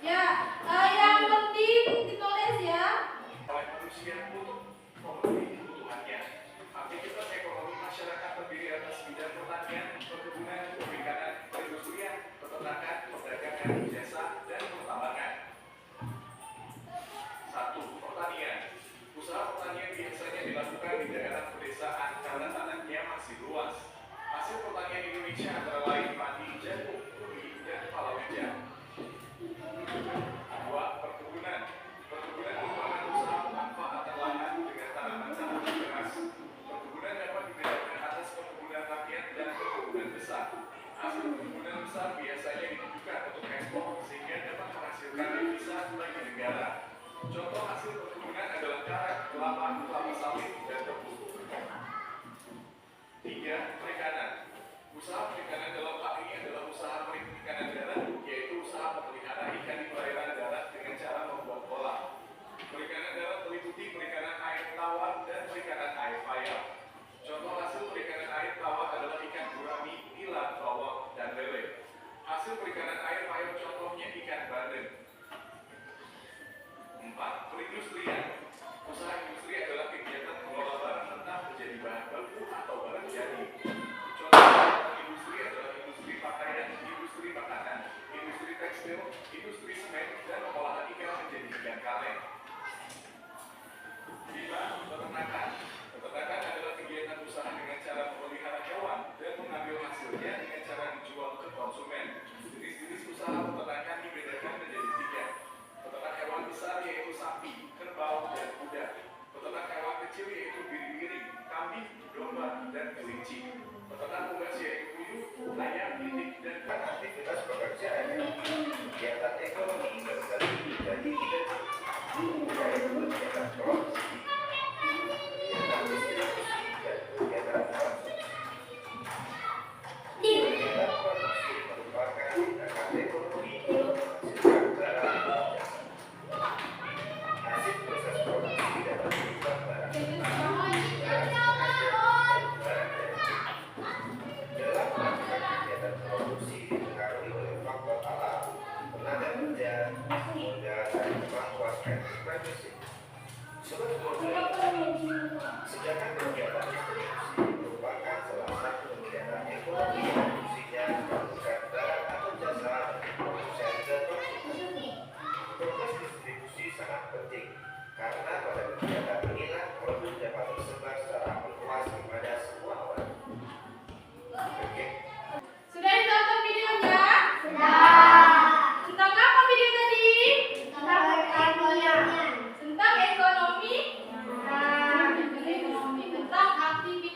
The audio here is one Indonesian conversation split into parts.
Ya, yang penting ditulis ya. Oleh manusia untuk memenuhi kebutuhannya. Aktivitas ekonomi masyarakat terdiri atas bidang pertanian, perkebunan, perikanan, perindustrian, peternakan, perdagangan, jasa, dan pertambangan. 1. Pertanian. Usaha pertanian biasanya dilakukan di daerah pedesaan karena tanahnya masih luas. Hasil pertanian Indonesia antara lain padi, jagung, ubi, dan palawija. 2. Perkebunan. Perkebunan merupakan usaha pemanfaatan lahan dengan tanaman-tanaman keras. Perkebunan dapat dibedakan atas perkebunan rakyat dan perkebunan besar. Hasil perkebunan besar biasanya ditujukan untuk ekspor sehingga dapat menghasilkan devisa bagi negara. Contoh hasil perkebunan adalah karet, kelapa, kelapa sawit, dan tebu. 3. Perikanan. Usaha perikanan dalam hal ini adalah usaha perikanan darat, yaitu usaha memelihara ikan di perairan darat dengan cara membuat kolam. Perikanan darat meliputi perikanan air tawar dan perikanan air payau. Contoh hasil perikanan air tawar adalah ikan gurami, nila, bawang, dan lele. Hasil perikanan air payau contohnya ikan bandeng. 4. Perindustrian. Usaha industri adalah kegiatan mengolah barang mentah menjadi bahan baku atau barang jadi. Contoh industri adalah industri pakaian, industri makanan, industri tekstil, industri semen, dan pengolahan ikan menjadi ikan kaleng. 5. Peternakan. Peternakan adalah kegiatan usaha dengan cara memelihara hewan dan mengambil hasilnya dengan cara dijual ke konsumen. Jenis-jenis usaha peternakan dibedakan menjadi 3. Peternak hewan besar yaitu sapi, kerbau, dan kuda. Peternak hewan kecil yaitu biri-biri, kambing, domba, dan kelinci. Peternak unggas yaitu puyuh, ayam, itik, dan aktivitas pekerjaan, kegiatan ekonomi terbagi menjadi tiga jenis, yaitu kegiatan produksi, kegiatan distribusi, dan kegiatan konsumsi. Kegiatan produksi merupakan tindakan ekonomi untuk menghasilkan barang dan jasa. Hasil proses produksi dapat berupa barang mentah, barang pengajian, dan barang jadi. Dalam melakukan kegiatan produksi dipengaruhi oleh faktor alam, tenaga kerja, modal, dan kemampuan ekspresi. Sedangkan kegiatan distribusi merupakan salah satu kegiatan ekonomi yang fungsinya mengalirkan barang atau jasa dari produsen ke konsumen. Proses distribusi sangat penting karena pada kegiatan inilah produk dapat tersebar secara luas kepada semua orang. Oke. Sudah ditonton videonya? Sudah. Tentang apa video tadi? Tentang ekonomi. Tentang ekonomi. Nah. Tentang aktivitas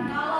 Kalau